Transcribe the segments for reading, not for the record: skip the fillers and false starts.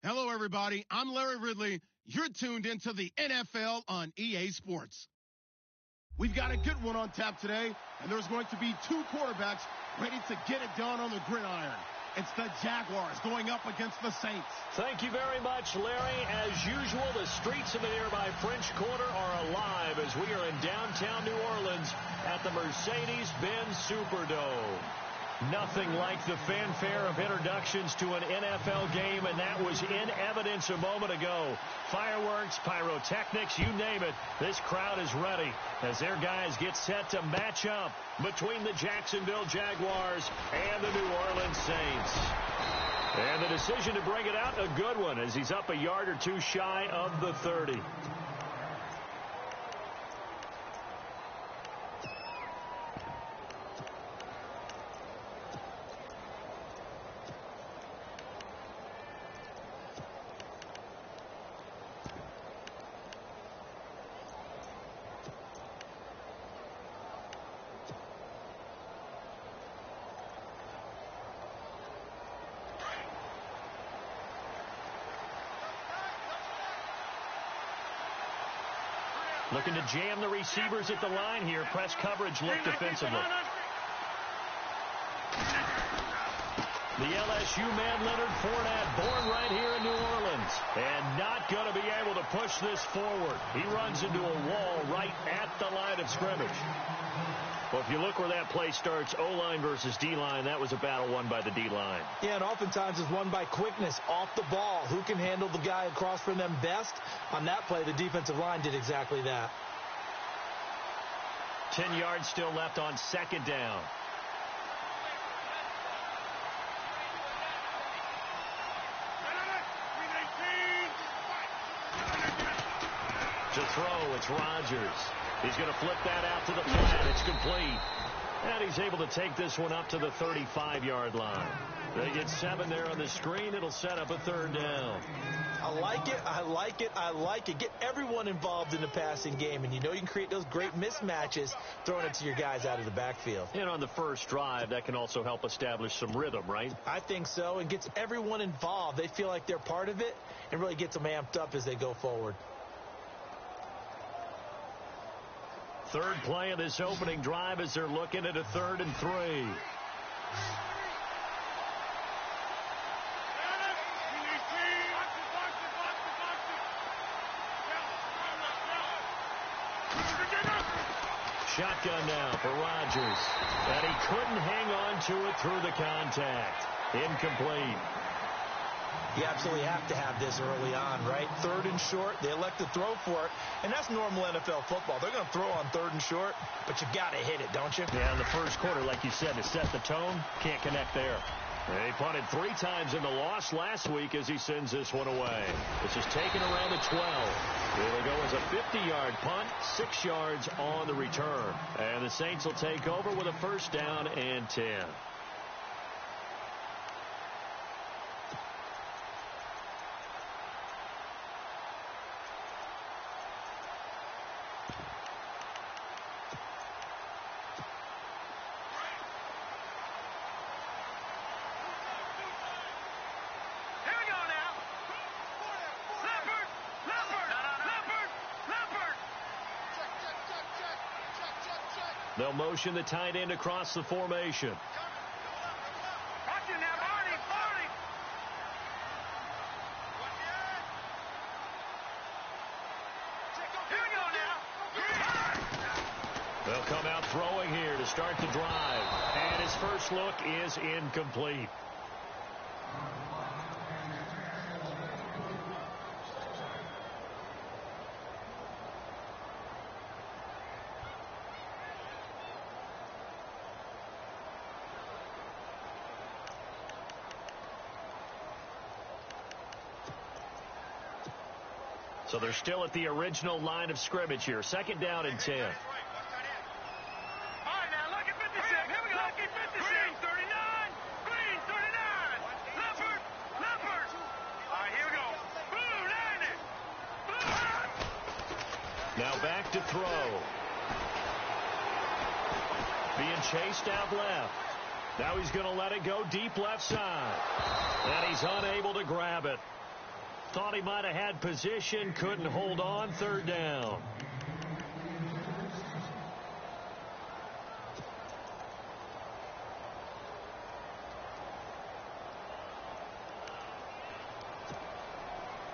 Hello, everybody. I'm Larry Ridley. You're tuned into the NFL on EA Sports. We've got a good one on tap today, and there's going to be two quarterbacks ready to get it done on the gridiron. It's the Jaguars going up against the Saints. Thank you very much, Larry. As usual, the streets of the nearby French Quarter are alive as we are in downtown New Orleans at the Mercedes-Benz Superdome. Nothing like the fanfare of introductions to an NFL game, and that was in evidence a moment ago. Fireworks, pyrotechnics, you name it. This crowd is ready as their guys get set to match up between the Jacksonville Jaguars and the New Orleans Saints. And the decision to bring it out, a good one, as he's up a yard or two shy of the 30. Looking to jam the receivers at the line here. Press coverage look defensively. The LSU man, Leonard Fournette, born right here in New Orleans, and not going to be able to push this forward. He runs into a wall right at the line of scrimmage. Well, if you look where that play starts, O-line versus D-line, that was a battle won by the D-line. Yeah, and oftentimes it's won by quickness off the ball. Who can handle the guy across from them best? On that play, the defensive line did exactly that. 10 yards still left on second down. To throw, it's Rodgers. He's going to flip that out to the flat. It's complete. And he's able to take this one up to the 35-yard line. They get 7 there on the screen. It'll set up a third down. I like it. I like it. I like it. Get everyone involved in the passing game. And you know you can create those great mismatches throwing it to your guys out of the backfield. And on the first drive, that can also help establish some rhythm, right? I think so. And gets everyone involved. They feel like they're part of it and really gets them amped up as they go forward. Third play of this opening drive as they're looking at a 3rd and 3. Shotgun now for Rodgers. And he couldn't hang on to it through the contact. Incomplete. You absolutely have to have this early on, right? 3rd and short, they elect to throw for it, and that's normal NFL football. They're going to throw on 3rd and short, but you got to hit it, don't you? Yeah, in the first quarter, like you said, to set the tone, can't connect there. He punted 3 times in the loss last week as he sends this one away. This is taken around the 12. Here we go as a 50-yard punt, 6 yards on the return. And the Saints will take over with a 1st down and 10. They'll motion the tight end across the formation. They'll come out throwing here to start the drive. And his first look is incomplete. So they're still at the original line of scrimmage here. 2nd down and 10. All right, now look at 56. Here we go. Look at 56. Green, 39. Green, 39. Leopard. All right, here we go. Blue, 90. Now back to throw. Being chased out left. Now he's going to let it go deep left side. And he's unable to grab it. Thought he might have had position, couldn't hold on. Third down.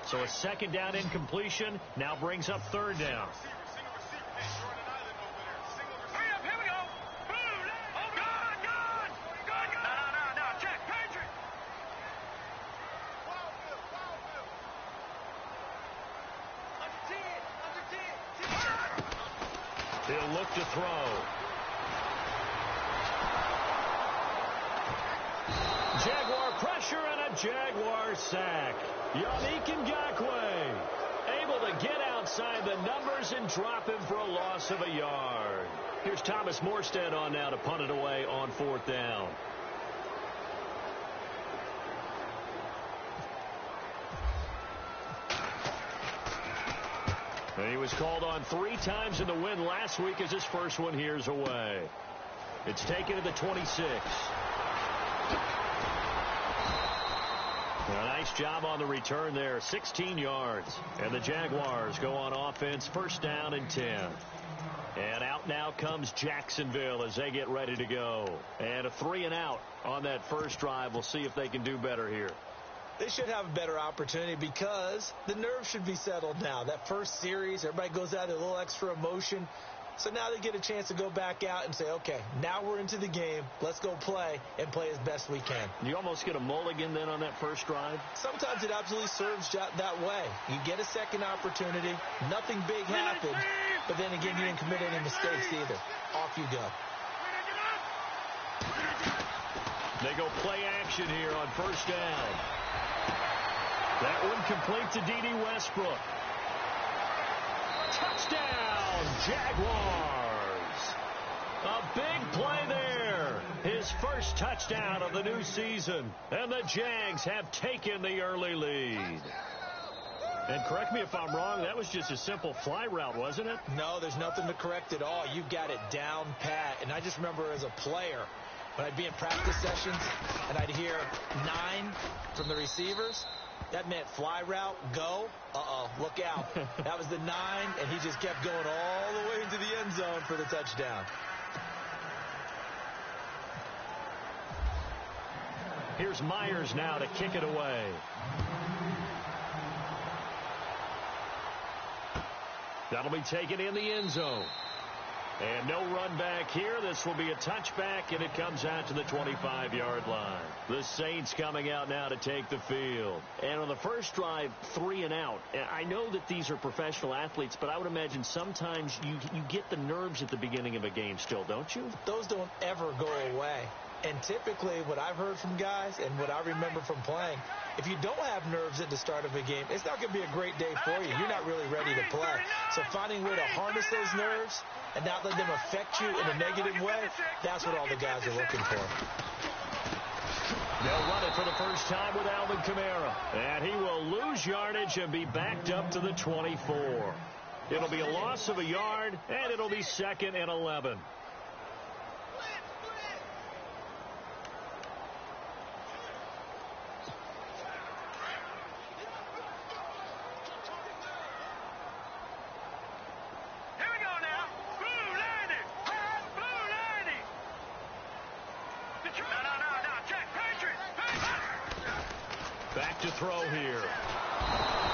So a second down incompletion now brings up third down. He'll look to throw. Jaguar pressure and a Jaguar sack. Yannick Ngakoue able to get outside the numbers and drop him for a loss of a yard. Here's Thomas Morstead on now to punt it away on fourth down. And he was called on 3 times in the win last week as his first one here's away. It's taken to the 26. A nice job on the return there. 16 yards. And the Jaguars go on offense, first down and 10. And out now comes Jacksonville as they get ready to go. And a 3 and out on that first drive. We'll see if they can do better here. They should have a better opportunity because the nerves should be settled now. That first series, everybody goes out with a little extra emotion. So now they get a chance to go back out and say, okay, now we're into the game. Let's go play and play as best we can. You almost get a mulligan then on that first drive? Sometimes it absolutely serves that way. You get a second opportunity. Nothing big happened. But then again, you didn't commit any mistakes either. Off you go. They go play action here on first down. That one complete to D.D. Westbrook. Touchdown, Jaguars. A big play there. His first touchdown of the new season. And the Jags have taken the early lead. And correct me if I'm wrong, that was just a simple fly route, wasn't it? No, there's nothing to correct at all. You got it down pat. And I just remember as a player, when I'd be in practice sessions and I'd hear 9 from the receivers, that meant fly route, go, look out. That was the 9, and he just kept going all the way into the end zone for the touchdown. Here's Myers now to kick it away. That'll be taken in the end zone. And no run back here. This will be a touchback, and it comes out to the 25-yard line. The Saints coming out now to take the field. And on the first drive, 3 and out. I know that these are professional athletes, but I would imagine sometimes you get the nerves at the beginning of a game still, don't you? Those don't ever go away. And typically what I've heard from guys and what I remember from playing, if you don't have nerves at the start of a game, it's not going to be a great day for you. You're not really ready to play. So finding a way to harness those nerves and not let them affect you in a negative way, that's what all the guys are looking for. They'll run it for the first time with Alvin Kamara. And he will lose yardage and be backed up to the 24. It'll be a loss of a yard, and it'll be 2nd and 11. To throw here.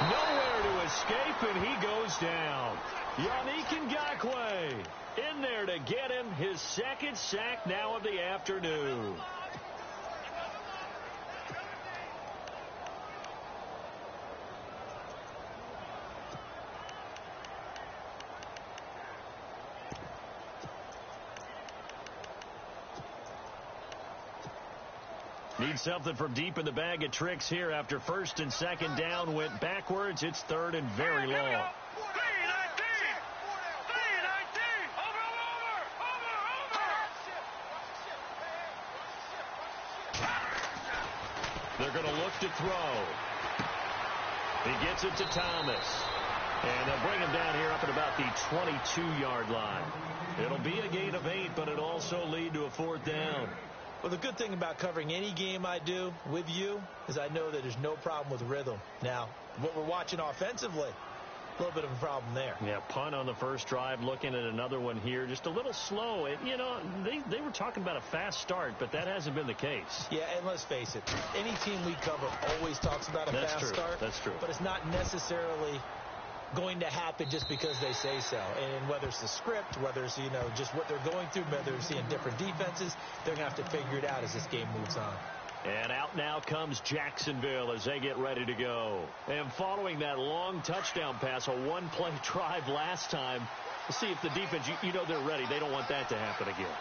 Nowhere to escape, and he goes down. Yannick Ngakoue in there to get him his 2nd sack now of the afternoon. Need something from deep in the bag of tricks here after 1st and 2nd down went backwards. It's 3rd and very long. They're going to look to throw. He gets it to Thomas. And they'll bring him down here up at about the 22-yard line. It'll be a gain of 8, but it'll also lead to a 4th down. Well, the good thing about covering any game I do with you is I know that there's no problem with rhythm. Now, what we're watching offensively, a little bit of a problem there. Yeah, punt on the first drive, looking at another one here. Just a little slow. You know, they were talking about a fast start, but that hasn't been the case. Yeah, and let's face it, any team we cover always talks about a fast start. That's true. But it's not necessarily going to happen just because they say so. And whether it's the script, whether it's, you know, just what they're going through, whether they're seeing different defenses, they're going to have to figure it out as this game moves on. And out now comes Jacksonville as they get ready to go. And following that long touchdown pass, a one-play drive last time, let's see if the defense, you know they're ready. They don't want that to happen again.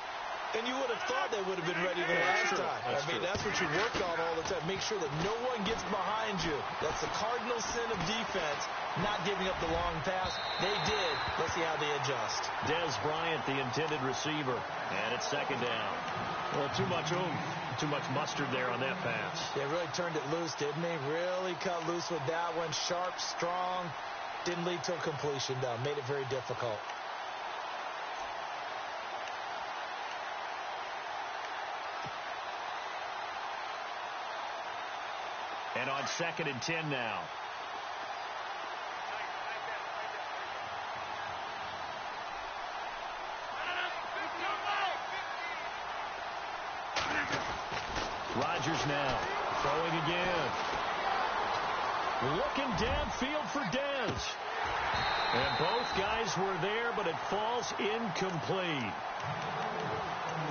And you would have thought they would have been ready the last time. That's what you work on all the time. Make sure that no one gets behind you. That's the cardinal sin of defense, not giving up the long pass. They did. Let's see how they adjust. Dez Bryant, the intended receiver. And it's second down. Well, too much mustard there on that pass. They really turned it loose, didn't they? Really cut loose with that one. Sharp, strong. Didn't lead to a completion, though. Made it very difficult. And on 2nd and 10 now. Rodgers now throwing again. Looking downfield for Dez. And both guys were there, but it falls incomplete.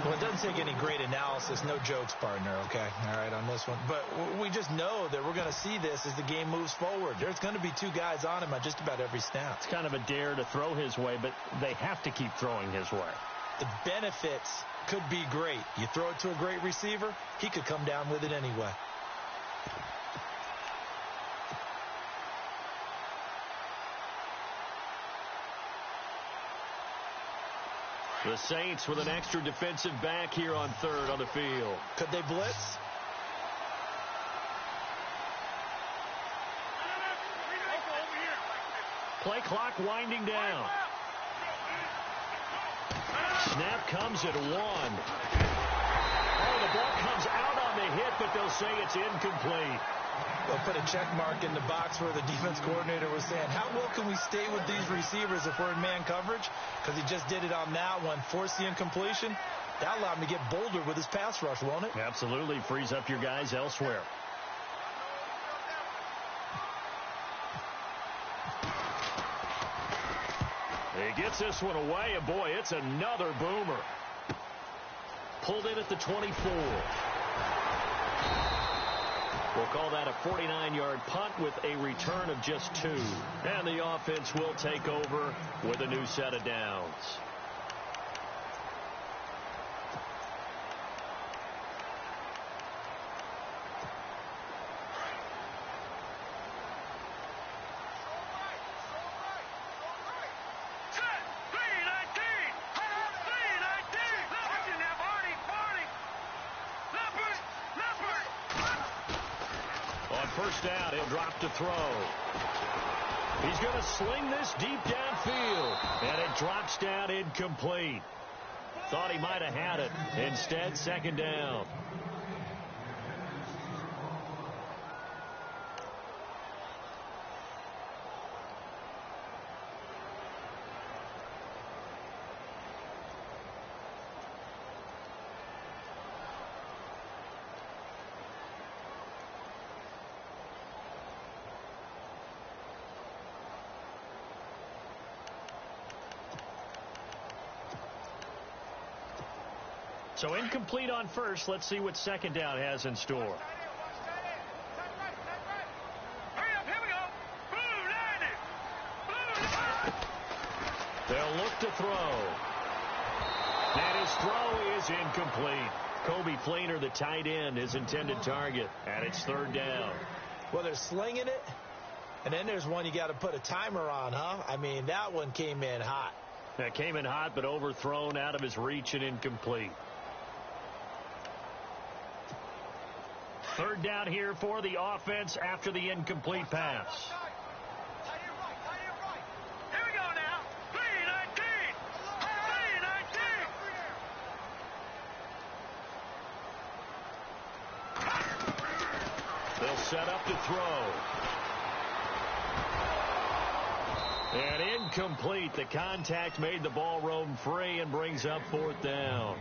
Well, it doesn't take any great analysis. No jokes, partner, okay? All right, on this one. But we just know that we're going to see this as the game moves forward. There's going to be two guys on him on just about every snap. It's kind of a dare to throw his way, but they have to keep throwing his way. The benefits could be great. You throw it to a great receiver, he could come down with it anyway. The Saints with an extra defensive back here on 3rd on the field. Could they blitz? Play clock winding down. Snap comes at 1. Oh, the ball comes out on the hit, but they'll say it's incomplete. They'll put a check mark in the box where the defense coordinator was saying, how well can we stay with these receivers if we're in man coverage? Because he just did it on that one, forced the incompletion. That allowed him to get bolder with his pass rush, won't it? Absolutely. Frees up your guys elsewhere. He gets this one away, and boy, it's another boomer. Pulled in at the 24. We'll call that a 49-yard punt with a return of just 2. And the offense will take over with a new set of downs. First down, he'll drop to throw. He's going to sling this deep downfield, and it drops down incomplete. Thought he might have had it. Instead, 2nd down. So incomplete on first. Let's see what 2nd down has in store. They'll look to throw. And his throw is incomplete. Kobe Fleener, the tight end, his intended target. And it's 3rd down. Well, they're slinging it. And then there's one you got to put a timer on, huh? I mean, that one came in hot. That came in hot, but overthrown, out of his reach, and incomplete. 3rd down here for the offense after the incomplete pass. Here we go now. 3-19. 3-19. set up to throw. And incomplete. The contact made the ball roam free and brings up 4th down.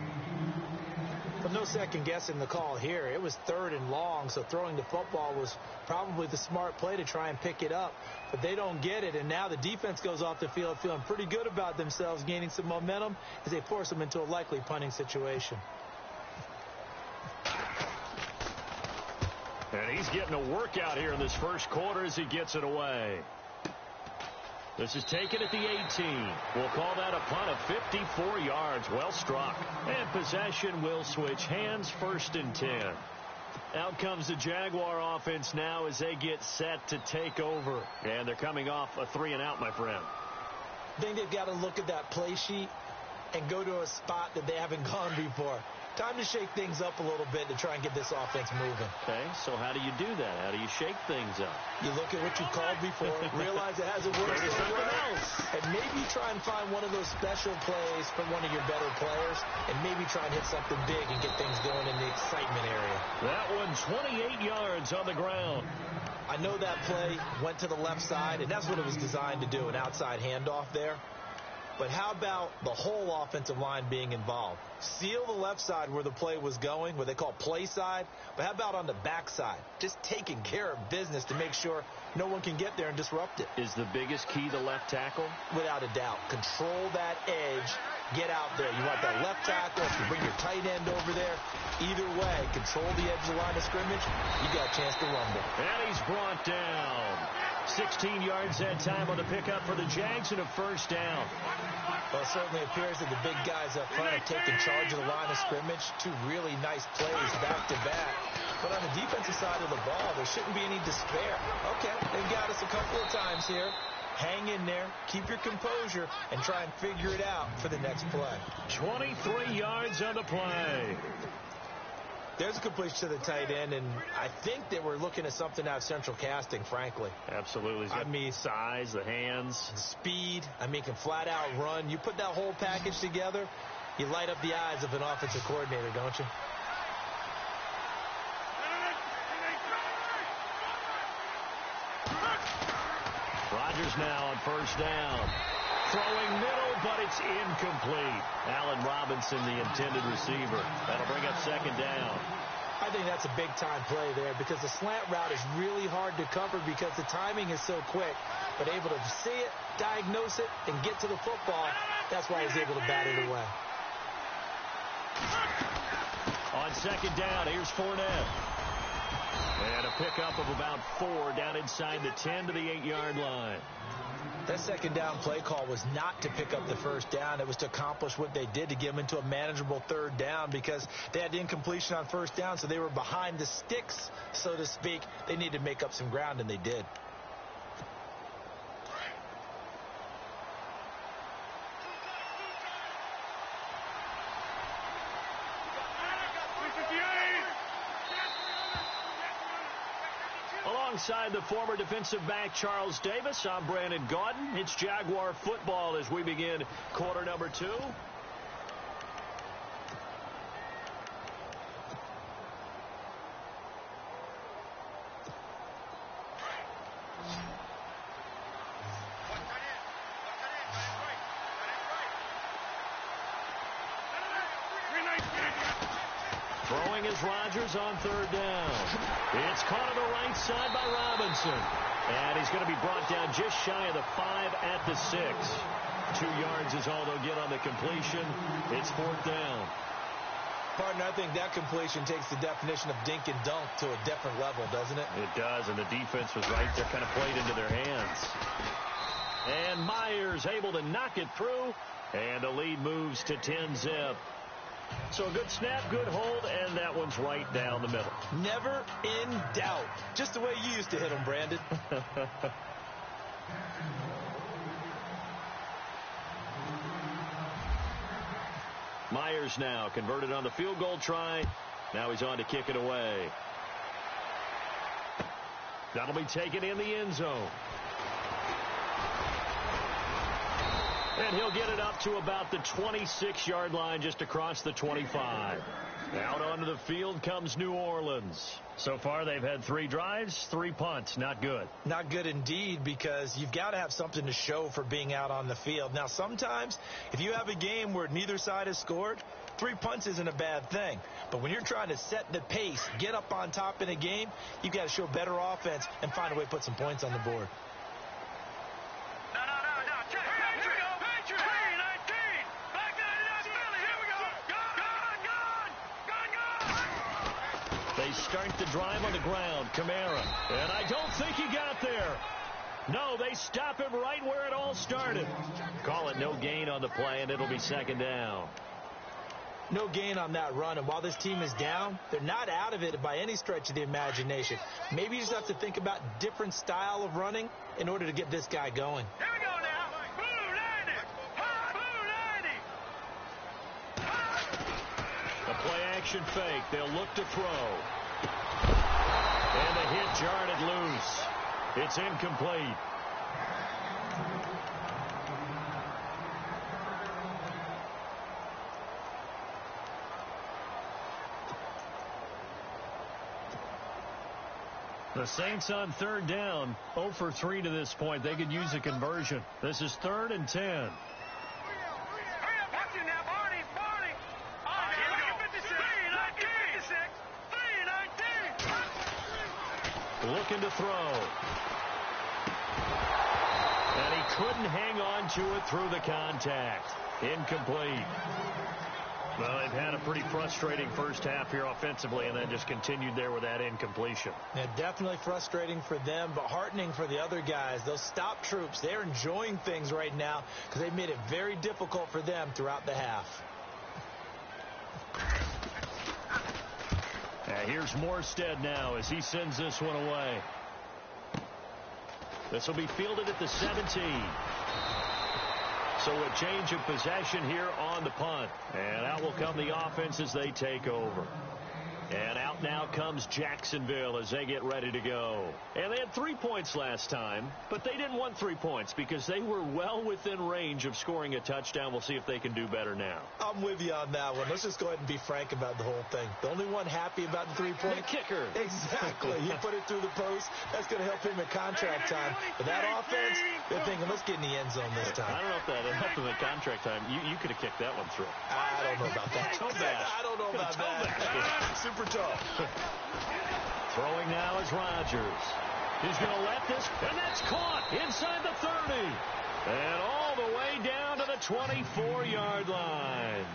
But no second guessing the call here. It was 3rd and long, so throwing the football was probably the smart play to try and pick it up. But they don't get it, and now the defense goes off the field feeling pretty good about themselves, gaining some momentum as they force them into a likely punting situation. And he's getting a workout here in this first quarter as he gets it away. This is taken at the 18. We'll call that a punt of 54 yards. Well struck. And possession will switch hands, 1st and 10. Out comes the Jaguar offense now as they get set to take over. And they're coming off a 3-and-out, my friend. I think they've got to look at that play sheet and go to a spot that they haven't gone before. Time to shake things up a little bit to try and get this offense moving. Okay, so how do you do that? How do you shake things up? You look at what you called before, realize it hasn't worked somewhere else, and maybe try and find one of those special plays from one of your better players, and maybe try and hit something big and get things going in the excitement area. That one 28 yards on the ground. I know that play went to the left side, and that's what it was designed to do, an outside handoff there. But how about the whole offensive line being involved? Seal the left side where the play was going, what they call play side. But how about on the back side? Just taking care of business to make sure no one can get there and disrupt it. Is the biggest key the left tackle? Without a doubt. Control that edge. Get out there. You want that left tackle. If you bring your tight end over there, either way, control the edge of the line of scrimmage. You got a chance to rumble. And he's brought down. 16 yards that time on the pickup for the Jags and a 1st down. Well, it certainly appears that the big guys up front have taken charge of the line of scrimmage. 2 really nice plays back-to-back. But on the defensive side of the ball, there shouldn't be any despair. Okay, they've got us a couple of times here. Hang in there, keep your composure, and try and figure it out for the next play. 23 yards on the play. There's a completion to the tight end, and I think they were looking at something out of central casting, frankly. Absolutely. I mean, size, the hands. Speed. I mean, can flat out run. You put that whole package together, you light up the eyes of an offensive coordinator, don't you? Rodgers now on 1st down. Throwing middle, but it's incomplete. Allen Robinson, the intended receiver. That'll bring up 2nd down. I think that's a big-time play there because the slant route is really hard to cover because the timing is so quick. But able to see it, diagnose it, and get to the football, that's why he's able to bat it away. On 2nd down, here's Fournette. And a pickup of about 4 down inside the 10 to the 8-yard line. That 2nd down play call was not to pick up the 1st down. It was to accomplish what they did, to get them into a manageable 3rd down because they had incompletion on 1st down, so they were behind the sticks, so to speak. They needed to make up some ground, and they did. Alongside the former defensive back Charles Davis, I'm Brandon Gaudin. It's Jaguar football as we begin quarter number 2. Throwing is Rodgers on 3rd down. It's caught on the right side by Robinson. And he's going to be brought down just shy of the 5 at the 6. 2 yards is all they'll get on the completion. It's 4th down. Partner, I think that completion takes the definition of dink and dunk to a different level, doesn't it? It does, and the defense was right there, kind of played into their hands. And Myers able to knock it through, and the lead moves to 10-zip. So a good snap, good hold, and that one's right down the middle. Never in doubt. Just the way you used to hit them, Brandon. Myers now converted on the field goal try. Now he's on to kick it away. That'll be taken in the end zone. And he'll get it up to about the 26-yard line, just across the 25. Out onto the field comes New Orleans. So far, they've had 3 drives, 3 punts. Not good. Not good indeed, because you've got to have something to show for being out on the field. Now, sometimes, if you have a game where neither side has scored, 3 punts isn't a bad thing. But when you're trying to set the pace, get up on top in a game, you've got to show better offense and find a way to put some points on the board. They start the drive on the ground. Kamara. And I don't think he got there. No, they stop him right where it all started. Call it no gain on the play, and it'll be 2nd down. No gain on that run, and while this team is down, they're not out of it by any stretch of the imagination. Maybe you just have to think about different style of running in order to get this guy going. Here we go now. Blue 90. A play-action fake. They'll look to throw. And the hit jarred loose. It's incomplete. The Saints on 3rd down, 0 for 3 to this point. They could use a conversion. This is 3rd and 10. Looking to throw. And he couldn't hang on to it through the contact. Incomplete. Well, they've had a pretty frustrating first half here offensively, and then just continued there with that incompletion. Yeah, definitely frustrating for them, but heartening for the other guys. Those stop troops, they're enjoying things right now because they've made it very difficult for them throughout the half. Here's Morstead now as he sends this one away. This will be fielded at the 17. So a change of possession here on the punt. And out will come the offense as they take over. And out now comes Jacksonville as they get ready to go. And they had 3 points last time, but they didn't want 3 points because they were well within range of scoring a touchdown. We'll see if they can do better now. I'm with you on that one. Let's just go ahead and be frank about the whole thing. The only one happy about the 3-point. The kicker. Exactly. He put it through the post. That's going to help him at contract time. But that offense, they're thinking, let's get in the end zone this time. I don't know if that helped him at contract time. You could have kicked that one through. I don't know about that. Toe bash. I don't know about that. Super tough. Throwing now is Rodgers. He's going to let this, and that's caught inside the 30. And all the way down to the 24-yard line.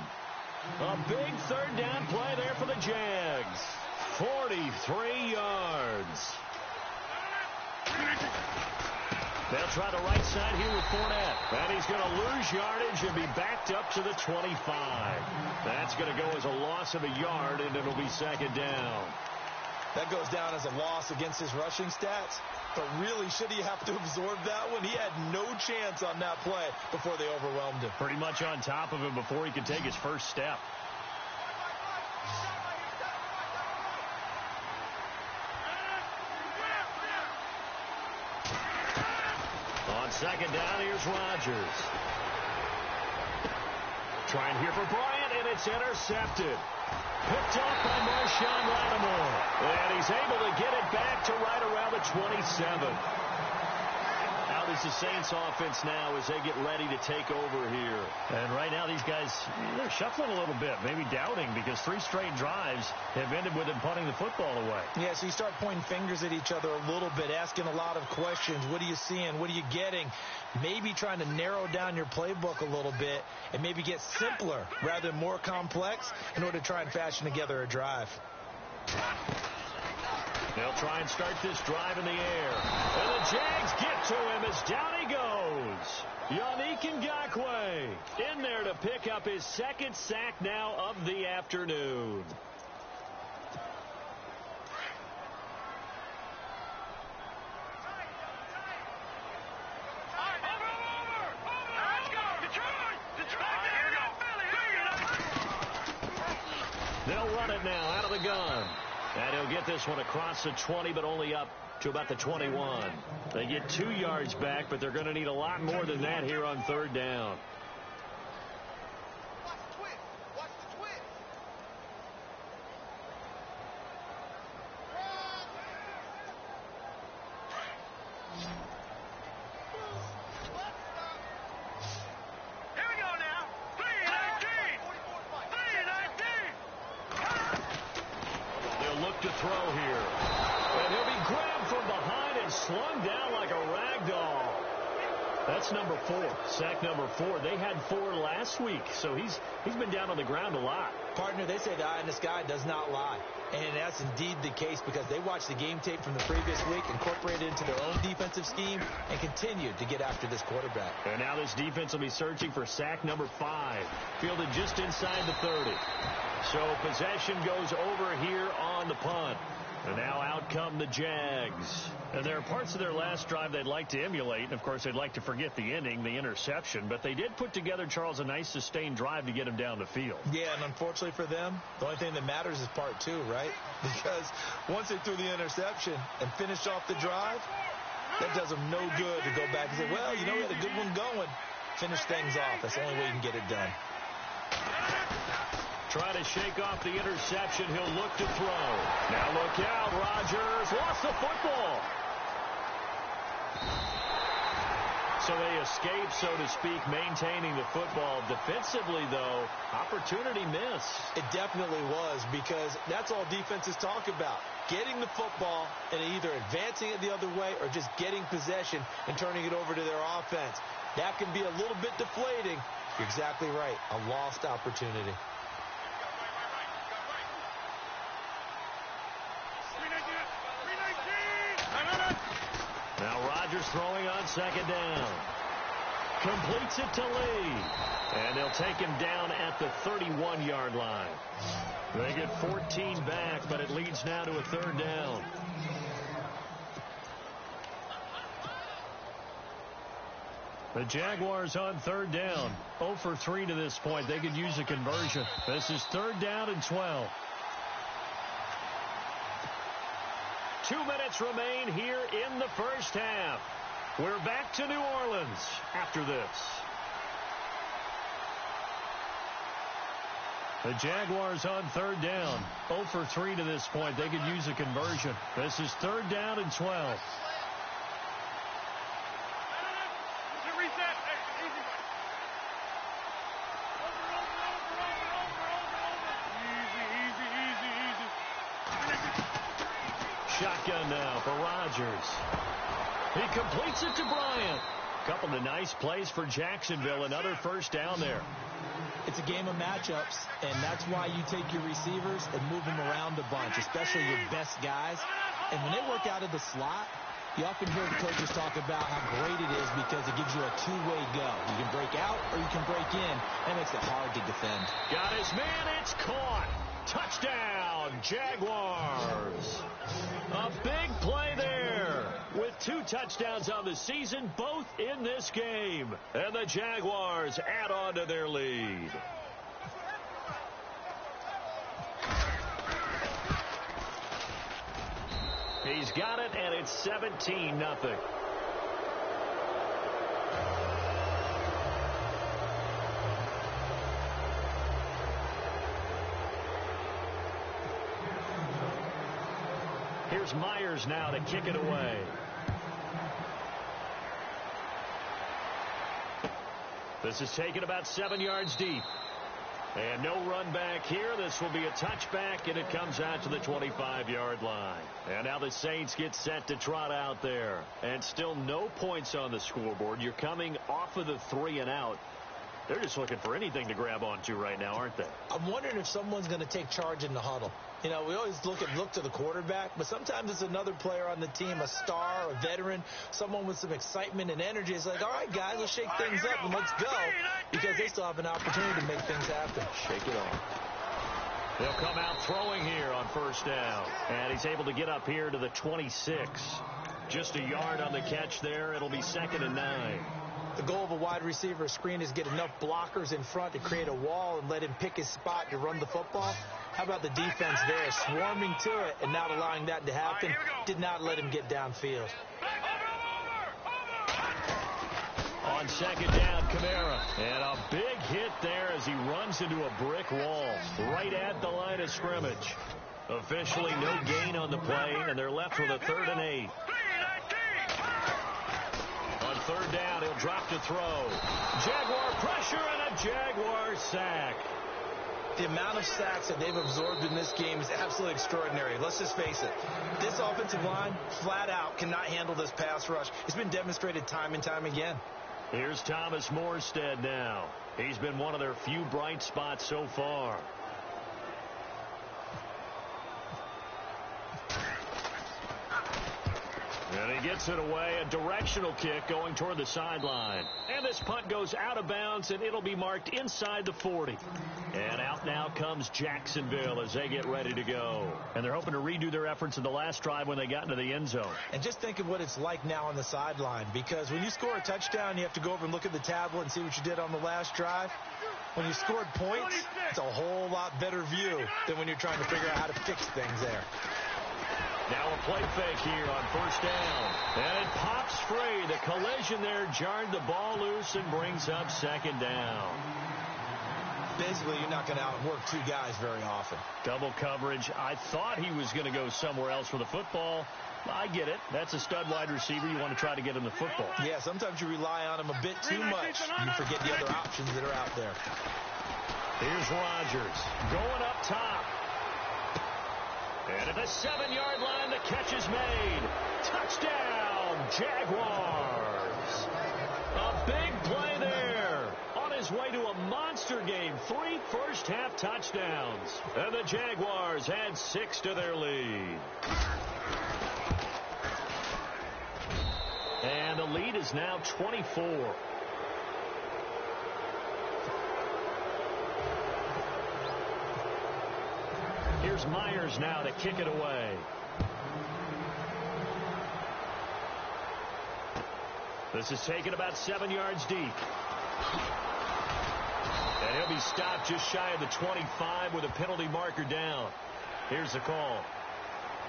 A big 3rd down play there for the Jags. 43 yards. They'll try the right side here with Fournette. And he's going to lose yardage and be backed up to the 25. That's going to go as a loss of a yard, and it'll be 2nd down. That goes down as a loss against his rushing stats. But really, should he have to absorb that one? He had no chance on that play before they overwhelmed him. Pretty much on top of him before he could take his first step. On 2nd down, here's Rodgers. Trying here for Bryant, and it's intercepted. Picked off by Marshawn Lattimore. And he's able to get it back to right around the 27. How does the Saints offense now as they get ready to take over here? And right now these guys, they're shuffling a little bit, maybe doubting, because 3 straight drives have ended with them punting the football away. Yeah, so you start pointing fingers at each other a little bit, asking a lot of questions. What are you seeing? What are you getting? Maybe trying to narrow down your playbook a little bit and maybe get simpler rather than more complex in order to try and fashion together a drive. They'll try and start this drive in the air. And the Jags get to him as down he goes. Yannick Ngakoue in there to pick up his 2nd sack now of the afternoon. They'll run it now out of the gun. And he'll get this one across the 20, but only up to about the 21. They get 2 yards back, but they're going to need a lot more than that here on 3rd down. To throw here. And he'll be grabbed from behind and slung down like a rag doll. That's number 4. Sack number 4. They had 4 last week, so he's been down on the ground a lot. Partner, they say the eye in the sky does not lie. And that's indeed the case because they watched the game tape from the previous week, incorporated it into their own defensive scheme, and continued to get after this quarterback. And now this defense will be searching for sack number 5, fielded just inside the 30. So possession goes over here on the punt. And now out come the Jags. And there are parts of their last drive they'd like to emulate. And, of course, they'd like to forget the ending, the interception. But they did put together, Charles, a nice sustained drive to get him down the field. Yeah, and unfortunately for them, the only thing that matters is part 2, right? Because once they threw the interception and finished off the drive, that does them no good to go back and say, well, you know, we had a good one going. Finish things off. That's the only way you can get it done. Try to shake off the interception. He'll look to throw. Now look out. Rodgers lost the football. So they escape, so to speak, maintaining the football. Defensively, though, opportunity miss. It definitely was, because that's all defenses talk about. Getting the football and either advancing it the other way or just getting possession and turning it over to their offense. That can be a little bit deflating. You're exactly right. A lost opportunity. Now Rodgers throwing on 2nd down. Completes it to Lee. And they'll take him down at the 31-yard line. They get 14 back, but it leads now to a 3rd down. The Jaguars on 3rd down. 0 for 3 to this point. They could use a conversion. This is 3rd down and 12. 2 minutes remain here in the first half. We're back to New Orleans after this. The Jaguars on 3rd down. 0 for 3 to this point. They could use a conversion. This is 3rd down and 12. Shotgun now for Rodgers. He completes it to Bryant. Couple of nice plays for Jacksonville. Another first down there. It's a game of matchups, and that's why you take your receivers and move them around a bunch, especially your best guys. And when they work out of the slot, you often hear the coaches talk about how great it is because it gives you a two-way go. You can break out or you can break in. That makes it hard to defend. Got his man. It's caught. Touchdown, Jaguars. A big play there with 2 touchdowns on the season, both in this game. And the Jaguars add on to their lead. He's got it, and it's 17-0. Here's Myers now to kick it away. This is taken about 7 yards deep. And no run back here. This will be a touchback, and it comes out to the 25-yard line. And now the Saints get set to trot out there. And still no points on the scoreboard. You're coming off of the 3 and out. They're just looking for anything to grab onto right now, aren't they? I'm wondering if someone's going to take charge in the huddle. You know, we always look to the quarterback, but sometimes it's another player on the team, a star, a veteran, someone with some excitement and energy. It's like, all right, guys, let's shake things up and let's go, because they still have an opportunity to make things happen. Shake it off. They'll come out throwing here on first down. And he's able to get up here to the 26. Just a yard on the catch there. It'll be 2nd and 9. The goal of a wide receiver screen is get enough blockers in front to create a wall and let him pick his spot to run the football. How about the defense there swarming to it and not allowing that to happen? Did not let him get downfield. On second down, Kamara. And a big hit there as he runs into a brick wall right at the line of scrimmage. Officially no gain on the play, and they're left with a 3rd and 8. On 3rd down, he'll drop to throw. Jaguar pressure and a Jaguar sack. The amount of sacks that they've absorbed in this game is absolutely extraordinary. Let's just face it. This offensive line, flat out, cannot handle this pass rush. It's been demonstrated time and time again. Here's Thomas Morstead now. He's been one of their few bright spots so far. And he gets it away. A directional kick going toward the sideline. And this punt goes out of bounds, and it'll be marked inside the 40. And out now comes Jacksonville as they get ready to go. And they're hoping to redo their efforts in the last drive when they got into the end zone. And just think of what it's like now on the sideline, because when you score a touchdown, you have to go over and look at the tablet and see what you did on the last drive. When you scored points, it's a whole lot better view than when you're trying to figure out how to fix things there. Now a play fake here on 1st down. And it pops free. The collision there jarred the ball loose and brings up 2nd down. Basically, you're not going to outwork 2 guys very often. Double coverage. I thought he was going to go somewhere else with the football. I get it. That's a stud wide receiver. You want to try to get him the football. Yeah, sometimes you rely on him a bit too much. You forget the other options that are out there. Here's Rodgers going up top. And at the 7-yard line, the catch is made. Touchdown, Jaguars. A big play there. On his way to a monster game. 3 first-half touchdowns. And the Jaguars add 6 to their lead. And the lead is now 24. Here's Myers now to kick it away. This is taken about 7 yards deep. And he'll be stopped just shy of the 25 with a penalty marker down. Here's the call.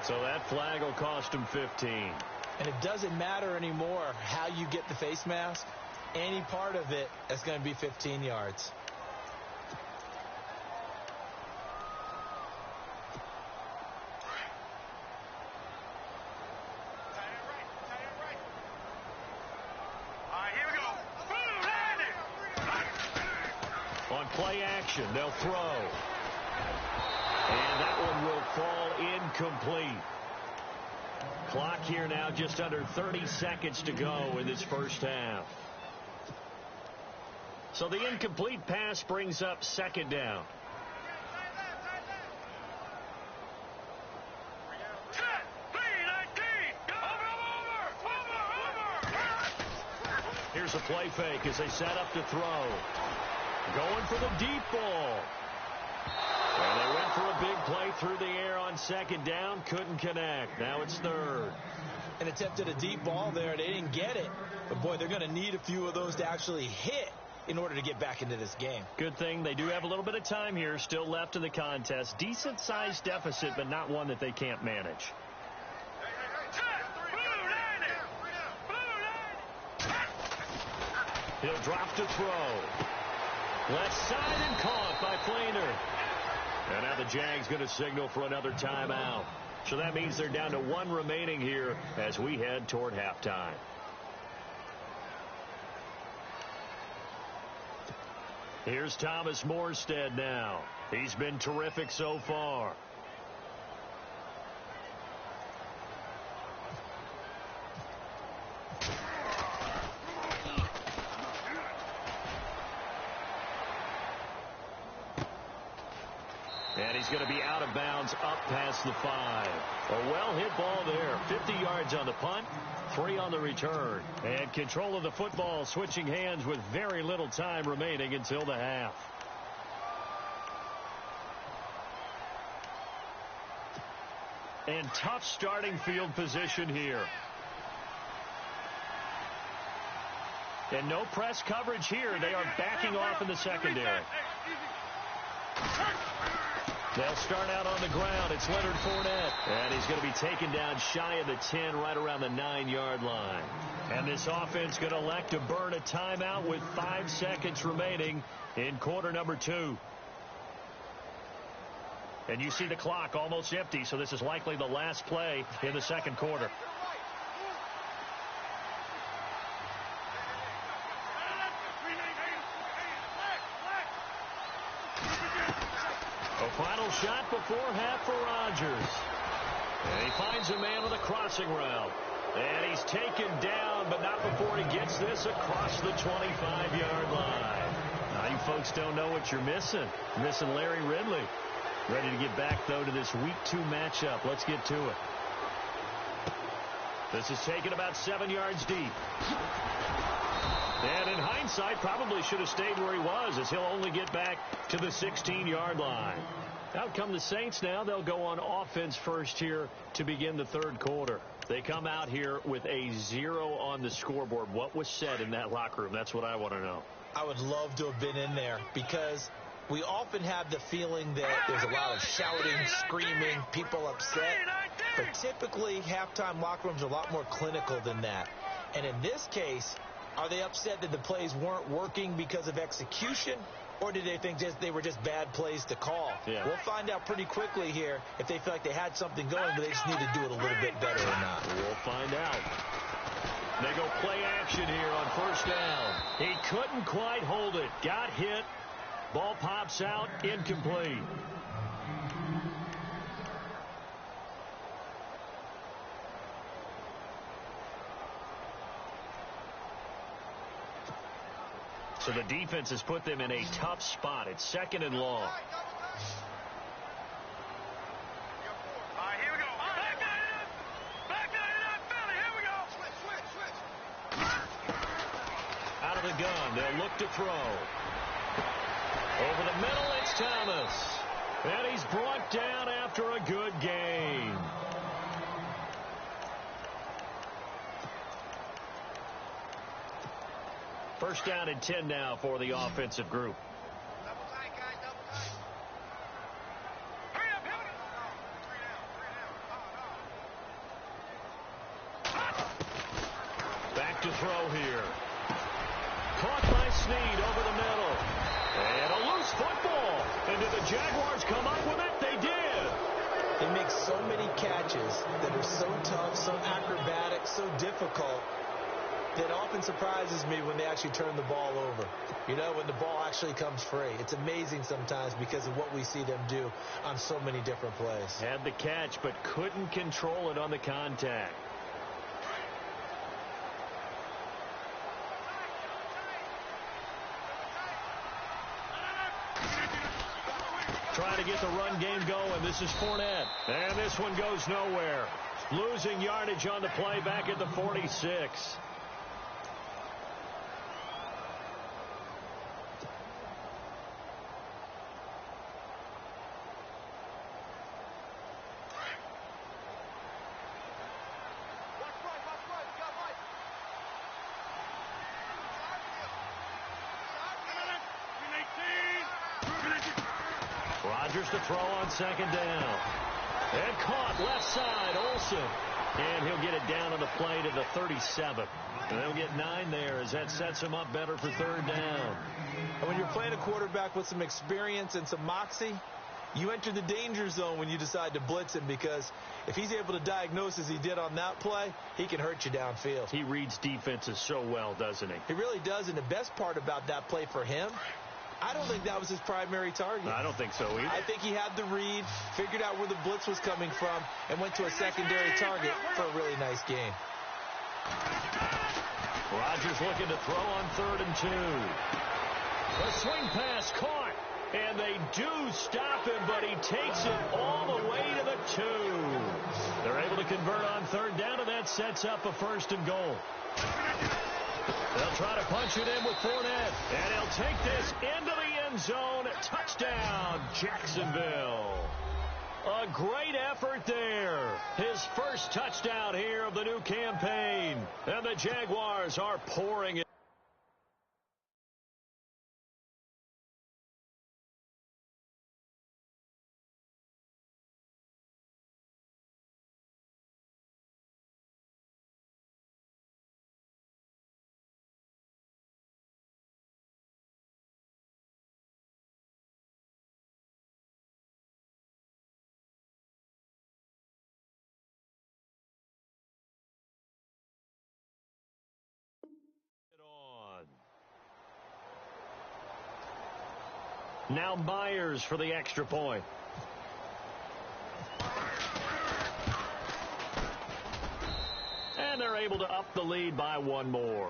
So that flag will cost him 15. And it doesn't matter anymore how you get the face mask. Any part of it is going to be 15 yards. Play action. They'll throw. And that one will fall incomplete. Clock here now just under 30 seconds to go in this first half. So the incomplete pass brings up 2nd down. Here's a play fake as they set up to throw. Going for the deep ball. And they went for a big play through the air on 2nd down. Couldn't connect. Now it's 3rd. And attempted a deep ball there. They didn't get it. But, boy, they're going to need a few of those to actually hit in order to get back into this game. Good thing they do have a little bit of time here still left in the contest. Decent-sized deficit, but not one that they can't manage. He'll drop to throw. Left side and caught by Flainer. And now the Jags going to signal for another timeout. So that means they're down to 1 remaining here as we head toward halftime. Here's Thomas Morstead now. He's been terrific so far. And he's going to be out of bounds up past the 5. A well-hit ball there. 50 yards on the punt, 3 on the return. And control of the football switching hands with very little time remaining until the half. And tough starting field position here. And no press coverage here. They are backing off in the secondary. They'll start out on the ground. It's Leonard Fournette. And he's going to be taken down shy of the 10, right around the 9-yard line. And this offense going to elect to burn a timeout with 5 seconds remaining in quarter number 2. And you see the clock almost empty, so this is likely the last play in the second quarter. A final shot before half for Rodgers. And he finds a man with a crossing route. And he's taken down, but not before he gets this across the 25-yard line. Now, you folks don't know what you're missing. Missing Larry Ridley. Ready to get back, though, to this Week 2 matchup. Let's get to it. This is taken about 7 yards deep. And in hindsight, probably should have stayed where he was, as he'll only get back to the 16-yard line. Out come the Saints now. They'll go on offense first here to begin the third quarter. They come out here with a 0 on the scoreboard. What was said in that locker room? That's what I want to know. I would love to have been in there, because we often have the feeling that there's a lot of shouting, screaming, people upset. But typically, halftime locker rooms are a lot more clinical than that. And in this case, are they upset that the plays weren't working because of execution, or did they think they were just bad plays to call? Yeah. We'll find out pretty quickly here if they feel like they had something going, but they just need to do it a little bit better or not. We'll find out. They go play action here on first down. He couldn't quite hold it. Got hit. Ball pops out. Incomplete. So the defense has put them in a tough spot. It's second and long. All right, here we go. Back nine up, Philly. Here we go. Switch. Out of the gun. They'll look to throw. Over the middle, it's Thomas. And he's brought down after a good gain. First down and 10 now for the offensive group. Double tight, guys. Double tight. Hurry up, hurry up. Back to throw here. Caught by Snead over the middle. And a loose football. And did the Jaguars come up with it? They did. They make so many catches that are so tough, so acrobatic, so difficult, that often surprises me when they actually turn the ball over. You know, when the ball actually comes free. It's amazing sometimes because of what we see them do on so many different plays. Had the catch, but couldn't control it on the contact. Trying to get the run game going. This is Fournette. And this one goes nowhere. Losing yardage on the play back at the 46. Rodgers to throw on second down. And caught left side, Olsen. And he'll get it down on the play to the 37. And they'll get 9 there as that sets him up better for third down. And when you're playing a quarterback with some experience and some moxie, you enter the danger zone when you decide to blitz him, because if he's able to diagnose as he did on that play, he can hurt you downfield. He reads defenses so well, doesn't he? He really does, and the best part about that play for him, I don't think that was his primary target. I don't think so either. I think he had the read, figured out where the blitz was coming from, and went to a secondary target for a really nice game. Rodgers looking to throw on 3rd and 2. The swing pass caught, and they do stop him, but he takes it all the way to the 2. They're able to convert on 3rd down, and that sets up a 1st and goal. They'll try to punch it in with Fournette, and he'll take this into the end zone. Touchdown, Jacksonville. A great effort there. His first touchdown here of the new campaign. And the Jaguars are pouring it. Now Myers for the extra point. And they're able to up the lead by one more.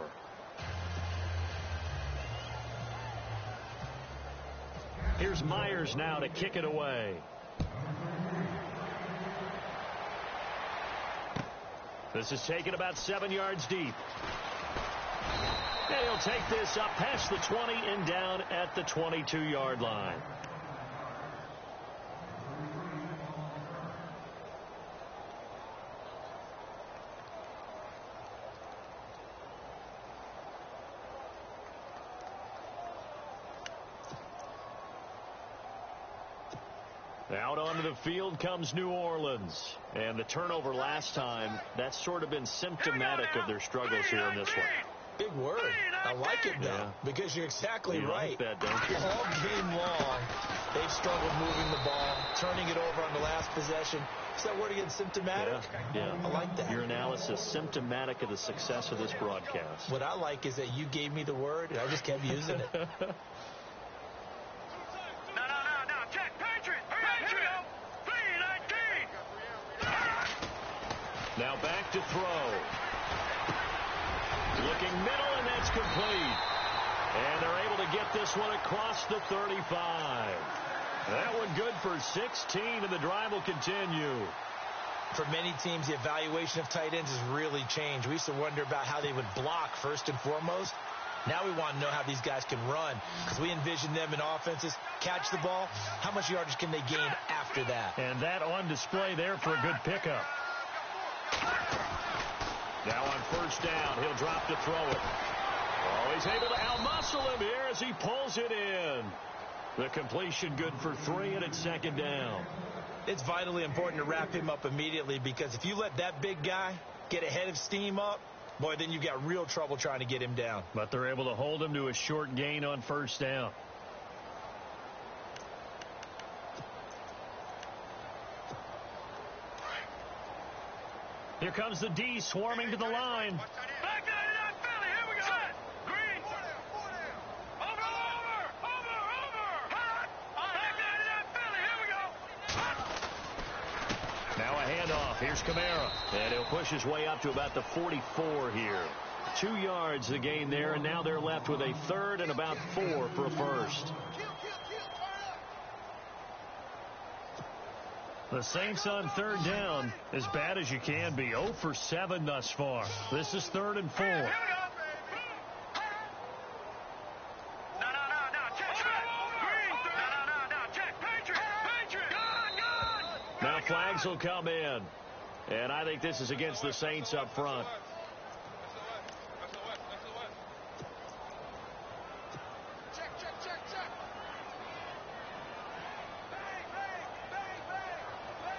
Here's Myers now to kick it away. This is taken about 7 yards deep. And he'll take this up past the 20 and down at the 22-yard line. Out onto the field comes New Orleans. And the turnover last time, that's sort of been symptomatic of their struggles here in this one. Big word. I like it, though, because you're exactly right. Like that, don't you? All game long, they've struggled moving the ball, turning it over on the last possession. Is that word again, symptomatic? Yeah. I like that. Your analysis, symptomatic of the success of this broadcast. What I like is that you gave me the word, and I just kept using it. Check. Patriot. Now back to throw. Looking middle, and that's complete. And they're able to get this one across the 35. That one good for 16, and the drive will continue. For many teams, the evaluation of tight ends has really changed. We used to wonder about how they would block first and foremost. Now we want to know how these guys can run, because we envision them in offenses catch the ball. How much yardage can they gain after that? And that on display there for a good pickup. Now on first down, he'll drop to throw it. Oh, he's able to outmuscle him here as he pulls it in. The completion good for 3, and it's second down. It's vitally important to wrap him up immediately, because if you let that big guy get ahead of steam up, boy, then you've got real trouble trying to get him down. But they're able to hold him to a short gain on first down. Here comes the D swarming to the line. Back out of that Philly. Here we go. Set. Green. Over. Hot. Back out of that Philly. Here we go. Now a handoff. Here's Kamara. And he'll push his way up to about the 44 here. 2 yards the gain there, and now they're left with a third and about 4 for a first. The Saints on third down, as bad as you can be. 0 for 7 thus far. This is 3rd and 4. Here we go. No. Check. Green. No. Check. Patriot. Gun. Now flags will come in. And I think this is against the Saints up front.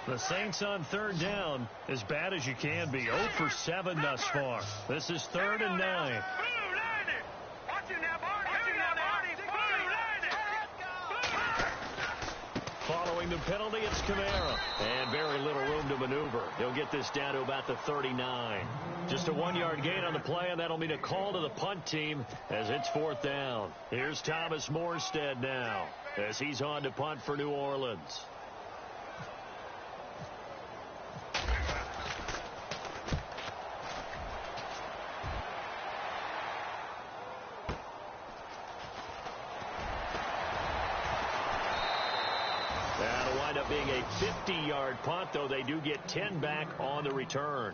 The Saints on third down, as bad as you can be. 0 for 7 thus far. This is 3rd and 9. Following the penalty, it's Kamara. And very little room to maneuver. He'll get this down to about the 39. Just a 1-yard gain on the play, and that'll mean a call to the punt team as it's 4th down. Here's Thomas Morstead now as he's on to punt for New Orleans. That'll wind up being a 50-yard punt, though they do get 10 back on the return.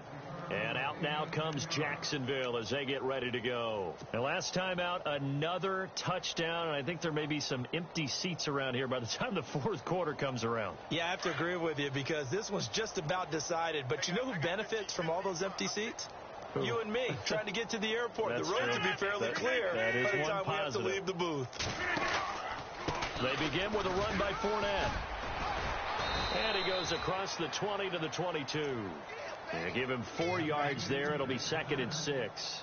And out now comes Jacksonville as they get ready to go. And last time out, another touchdown, and I think there may be some empty seats around here by the time the 4th quarter comes around. Yeah, I have to agree with you, because this one's just about decided. But you know who benefits from all those empty seats? Who? You and me, trying to get to the airport. That's the roads true. will be fairly clear that is by the one time we have to positive. leave the booth. They begin with a run by Fournette. And he goes across the 20 to the 22. And give him 4 yards there. It'll be 2nd and 6.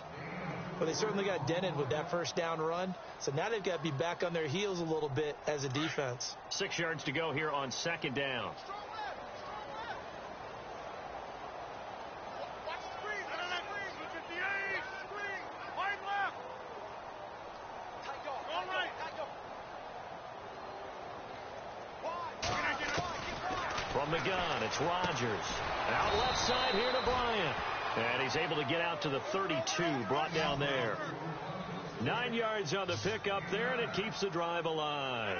Well, they certainly got dented with that first down run. So now they've got to be back on their heels a little bit as a defense. 6 yards to go here on 2nd down. From the gun, it's Rodgers. Out left side here to Bryant. And he's able to get out to the 32, brought down there. 9 yards on the pickup there, and it keeps the drive alive.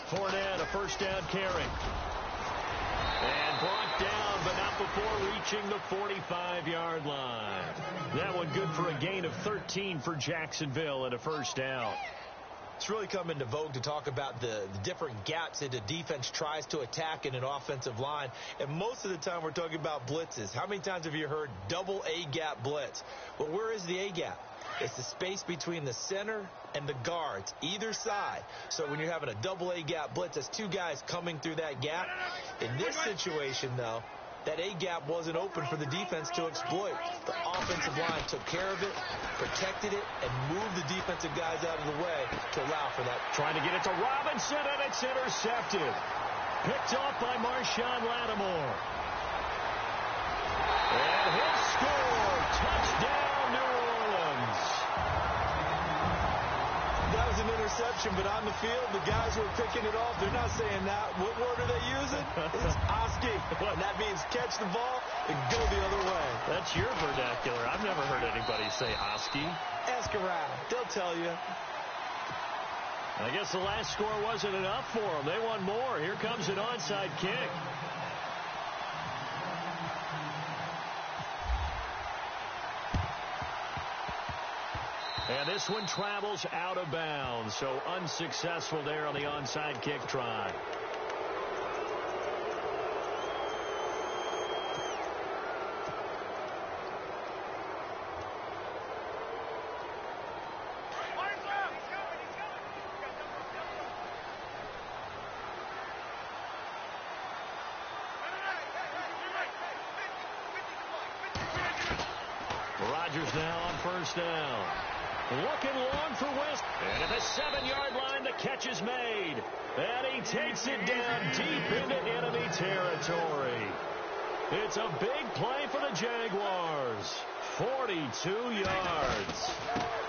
Fournette, a first down carry. And brought down, but not before reaching the 45-yard line. That one good for a gain of 13 for Jacksonville and a first down. It's really come into vogue to talk about the different gaps that the defense tries to attack in an offensive line. And most of the time we're talking about blitzes. How many times have you heard double A-gap blitz? Well, where is the A-gap? It's the space between the center and the guards, either side. So when you're having a double A-gap blitz, that's two guys coming through that gap. In this situation, though, that A-gap wasn't open for the defense to exploit. The offensive line took care of it, protected it, and moved the defensive guys out of the way to allow for that. Trying to get it to Robinson, and it's intercepted. Picked off by Marshawn Lattimore. And he'll score. Touchdown, New Orleans. That was an interception, but on the field, the guys who are picking it off, they're not saying that. What word are they using? It's Oski. And that means catch the ball and go the other way. That's your vernacular. I've never heard anybody say Oski. Ask around. They'll tell you. I guess the last score wasn't enough for them. They want more. Here comes an onside kick. And this one travels out of bounds, so unsuccessful there on the onside kick try. Rodgers now on first down. Looking long for West. And at the 7-yard line, the catch is made. And he takes it down deep into enemy territory. It's a big play for the Jaguars. 42 yards.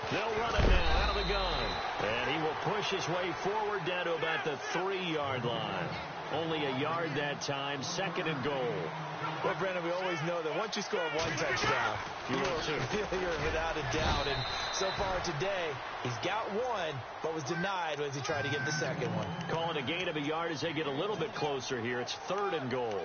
They'll run it now out of the gun. And he will push his way forward down to about the 3-yard line. Only a yard that time, 2nd and goal. Well, Brandon, we always know that once you score one touchdown, you're without a doubt. And so far today, he's got one, but was denied as he tried to get the second one. Calling a gain of a yard as they get a little bit closer here. It's 3rd and goal.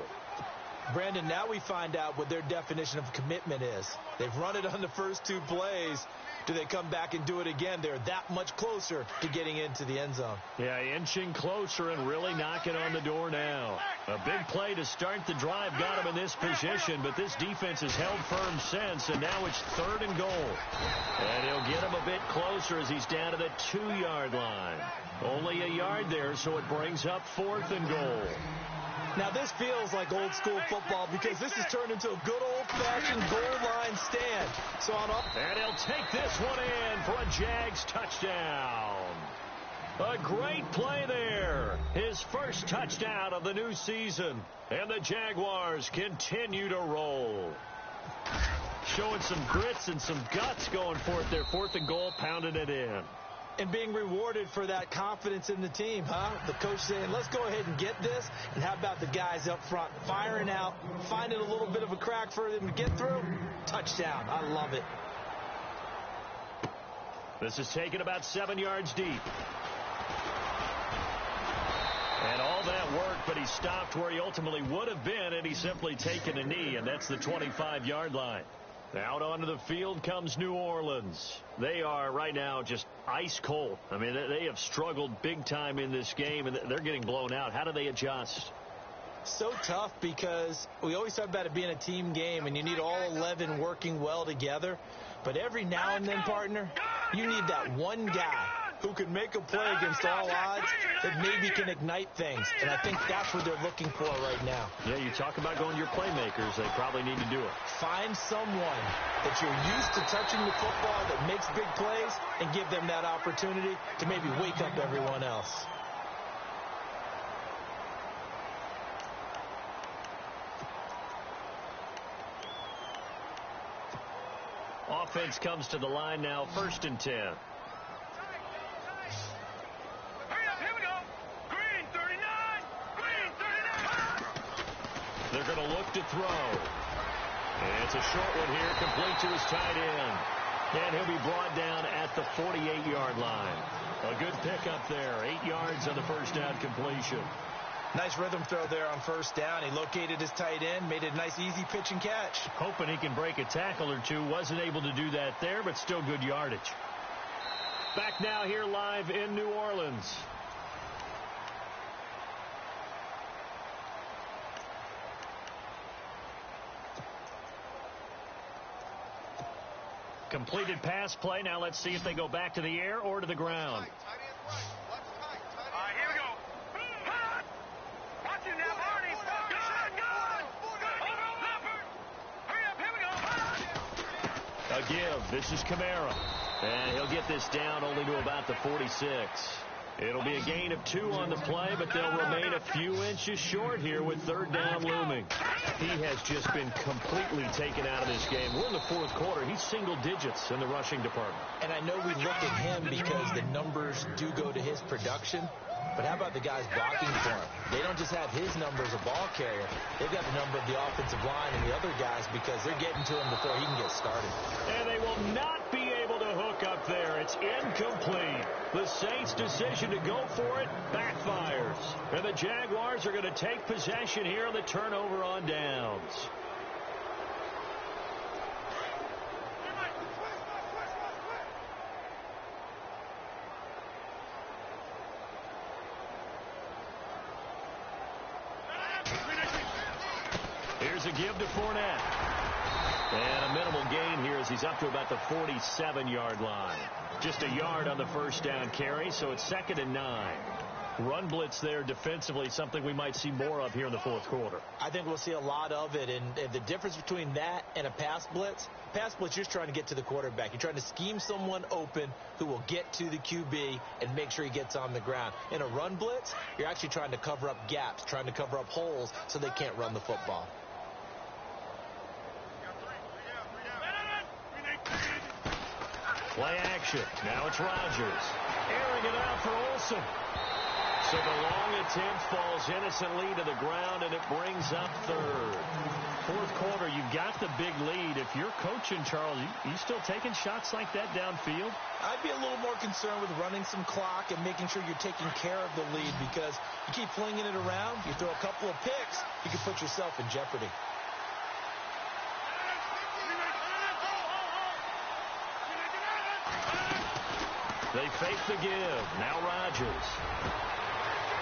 Brandon, now we find out what their definition of commitment is. They've run it on the first 2 plays. Do they come back and do it again? They're that much closer to getting into the end zone. Yeah, inching closer and really knocking on the door now. A big play to start the drive got him in this position, but this defense has held firm since, and now it's 3rd and goal. And he'll get him a bit closer as he's down to the 2-yard line. Only a yard there, so it brings up 4th and goal. Now, this feels like old school football because this has turned into a good old-fashioned goal line stand. So on up. And he'll take this one in for a Jags touchdown. A great play there. His first touchdown of the new season. And the Jaguars continue to roll. Showing some grits and some guts going for it there. 4th and goal, pounding it in. And being rewarded for that confidence in the team, huh? The coach saying, let's go ahead and get this. And how about the guys up front firing out, finding a little bit of a crack for them to get through? Touchdown. I love it. This is taken about 7 yards deep. And all that work, but he stopped where he ultimately would have been, and he's simply taken a knee, and that's the 25-yard line. Out onto the field comes New Orleans. They are right now just ice cold. I mean, they have struggled big time in this game, and they're getting blown out. How do they adjust? So tough because we always talk about it being a team game, and you need all 11 working well together. But every now and then, partner, you need that one guy who can make a play against all odds that maybe can ignite things. And I think that's what they're looking for right now. Yeah, you talk about going to your playmakers. They probably need to do it. Find someone that you're used to touching the football that makes big plays and give them that opportunity to maybe wake up everyone else. Offense comes to the line now, 1st and 10. Hurry up, here we go. Green 39. Green 39. They're going to look to throw. And it's a short one here, complete to his tight end. And he'll be brought down at the 48-yard line. A good pickup there. 8 yards on the first down completion. Nice rhythm throw there on first down. He located his tight end, made it a nice, easy pitch and catch. Hoping he can break a tackle or two. Wasn't able to do that there, but still good yardage. Back now here live in New Orleans. Completed pass play. Now let's see if they go back to the air or to the ground. Here we go. Watch it now, Marty. Good. Over, Leopard. Hurry up, here we go. A give. This is Kamara. And he'll get this down only to about the 46. It'll be a gain of 2 on the play, but they'll remain a few inches short here with third down looming. He has just been completely taken out of this game. We're in the fourth quarter. He's single digits in the rushing department. And I know we look at him because the numbers do go to his production. But how about the guys blocking for him? They don't just have his number as a ball carrier. They've got the number of the offensive line and the other guys because they're getting to him before he can get started. And they will not be able to hook up there. It's incomplete. The Saints' decision to go for it backfires. And the Jaguars are going to take possession here on the turnover on downs. Here's a give to Fournette. And a minimal gain here as he's up to about the 47-yard line. Just a yard on the first down carry, so it's 2nd and 9. Run blitz there defensively, something we might see more of here in the fourth quarter. I think we'll see a lot of it, and the difference between that and a pass blitz, you're just trying to get to the quarterback. You're trying to scheme someone open who will get to the QB and make sure he gets on the ground. In a run blitz, you're actually trying to cover up gaps, trying to cover up holes so they can't run the football. Play action. Now it's Rodgers. Airing it out for Olsen. So the long attempt falls innocently to the ground, and it brings up third. Fourth quarter, you've got the big lead. If you're coaching, Charles, you still taking shots like that downfield? I'd be a little more concerned with running some clock and making sure you're taking care of the lead because you keep flinging it around, you throw a couple of picks, you can put yourself in jeopardy. They fake the give. Now Rodgers.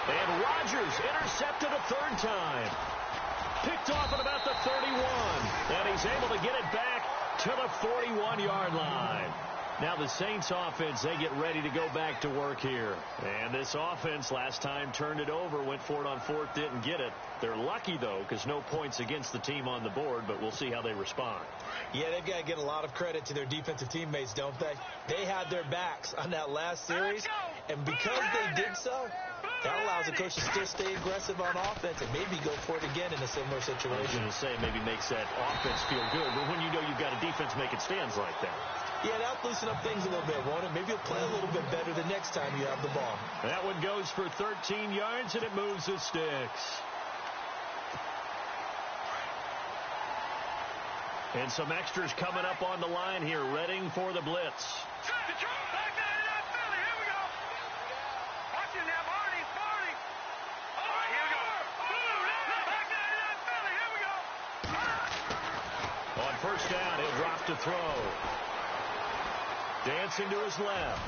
And Rodgers intercepted a third time. Picked off at about the 31. And he's able to get it back to the 41-yard line. Now the Saints offense, they get ready to go back to work here. And this offense last time turned it over, went for it on fourth, didn't get it. They're lucky, though, because no points against the team on the board, but we'll see how they respond. Yeah, they've got to get a lot of credit to their defensive teammates, don't they? They had their backs on that last series, and because they did so, that allows the coach to still stay aggressive on offense and maybe go for it again in a similar situation. I was going to say maybe makes that offense feel good, but when you know you've got a defense making stands like that. Yeah, that'll loosen up things a little bit, won't it? Maybe you'll play a little bit better the next time you have the ball. That one goes for 13 yards, and it moves the sticks. And some extras coming up on the line here, readying for the blitz. On first down, he'll drop to throw. Dancing to his left.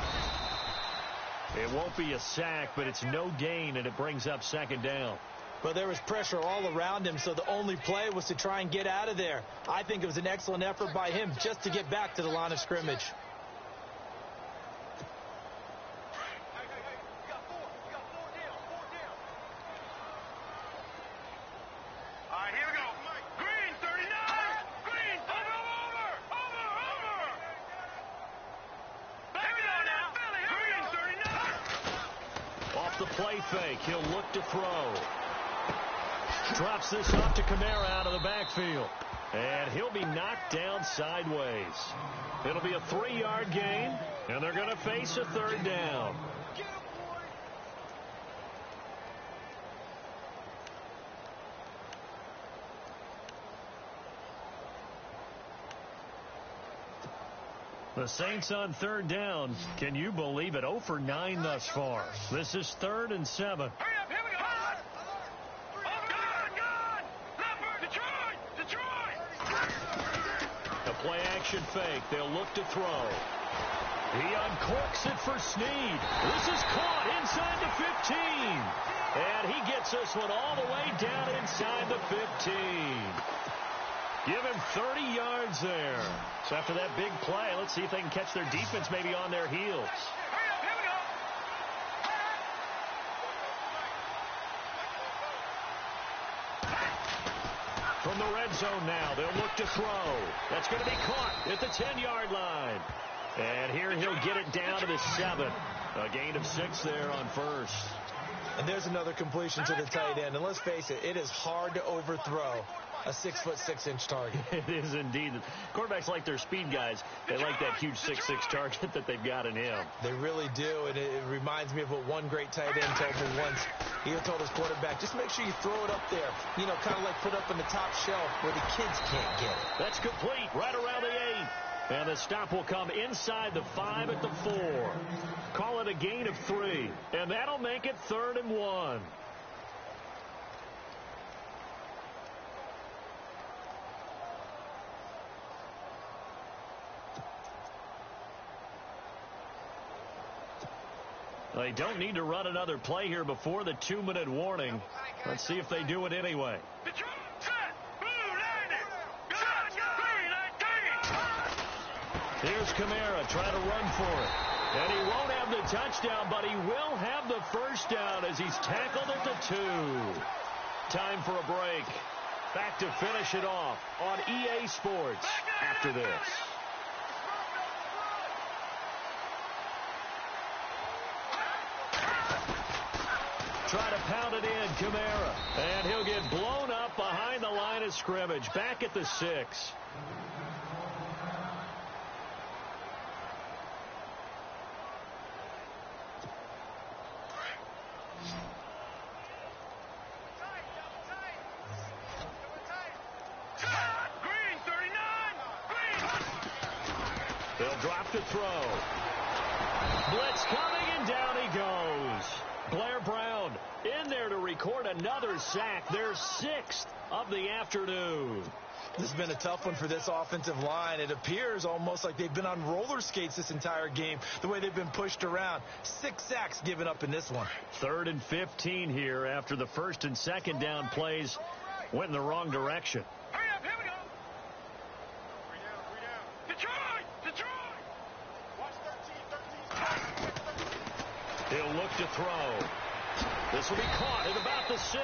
It won't be a sack, but it's no gain, and it brings up second down. Well, there was pressure all around him, so the only play was to try and get out of there. I think it was an excellent effort by him just to get back to the line of scrimmage. The play fake. He'll look to throw. Drops this off to Kamara out of the backfield. And he'll be knocked down sideways. It'll be a 3-yard gain, and they're going to face a third down. The Saints on third down. Can you believe it? 0 for 9 thus far. This is 3rd and 7. Hurry up, here we go. Detroit. A play action fake. They'll look to throw. He uncorks it for Snead. This is caught inside the 15. And he gets this one all the way down inside the 15. Give him 30 yards there. So after that big play, let's see if they can catch their defense maybe on their heels. Hurry up, here we go. From the red zone now, they'll look to throw. That's going to be caught at the 10-yard line. And here he'll get it down to the 7. A gain of 6 there on first. And there's another completion to the tight end. And let's face it, it is hard to overthrow a 6'6" target. It is indeed. Quarterbacks like their speed guys. They like that huge 6'6" target that they've got in him. They really do, and it reminds me of what one great tight end told me once. He told his quarterback, just make sure you throw it up there, you know, kind of like put up on the top shelf where the kids can't get it. That's complete right around the 8. And the stop will come inside the 5 at the 4. Call it a gain of 3. And that'll make it 3rd and 1. They don't need to run another play here before the 2-minute warning. Let's see if they do it anyway. Here's Kamara trying to run for it. And he won't have the touchdown, but he will have the first down as he's tackled at the 2. Time for a break. Back to finish it off on EA Sports after this. Try to pound it in, Kamara. And he'll get blown up behind the line of scrimmage. Back at the 6. Green, 39. Green. They'll drop to throw. Blitz coming, and down he goes. Blair Brown in there to record another sack. Their 6th of the afternoon. This has been a tough one for this offensive line. It appears almost like they've been on roller skates this entire game, the way they've been pushed around. 6 sacks given up in this one. 3rd and 15 here after the 1st and 2nd down plays went in the wrong direction. Hurry up, here we go. 3 down. Detroit. Watch 13. He'll look to throw. This will be caught at about the 6.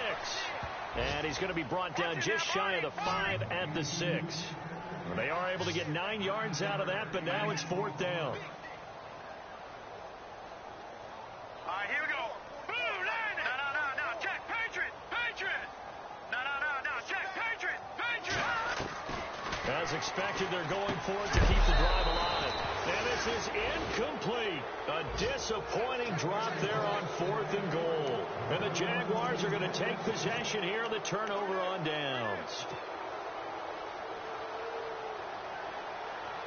And he's going to be brought down just shy of the 5 at the 6. They are able to get 9 yards out of that, but now it's 4th down. All right, here we go. Boom, line it. No. Check, Patriot. No. Check, Patriot. As expected, they're going for it to keep the drive alive. And this is incomplete. A disappointing drop there on 4th and goal. And the Jaguars are going to take possession here on the turnover on downs.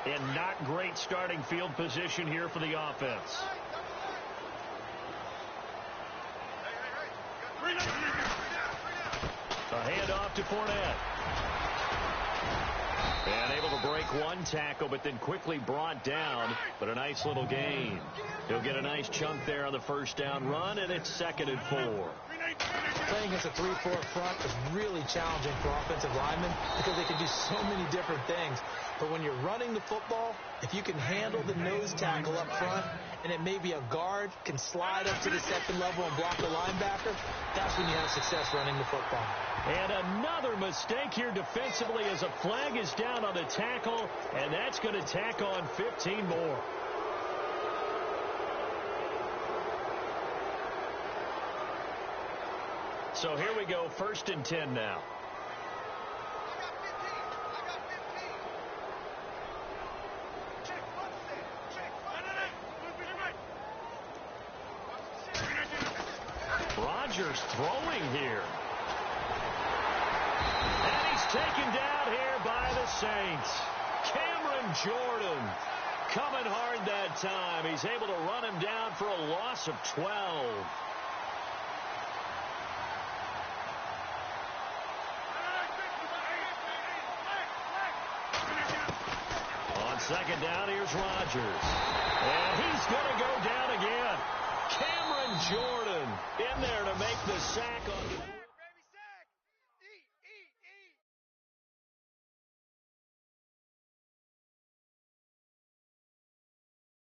And not great starting field position here for the offense. A handoff to Fournette. And able to break one tackle, but then quickly brought down. But a nice little gain. He'll get a nice chunk there on the 1st down run, and it's 2nd and 4. Playing against a 3-4 front is really challenging for offensive linemen because they can do so many different things. But when you're running the football, if you can handle the nose tackle up front, and it may be a guard can slide up to the 2nd level and block the linebacker, that's when you have success running the football. And another mistake here defensively as a flag is down on the tackle, and that's going to tack on 15 more. So here we go, 1st and 10 now. Rodgers throwing here. And he's taken down here by the Saints. Cameron Jordan coming hard that time. He's able to run him down for a loss of 12. On second down, here's Rodgers. And he's going to go down again. Cameron Jordan in there to make the sack on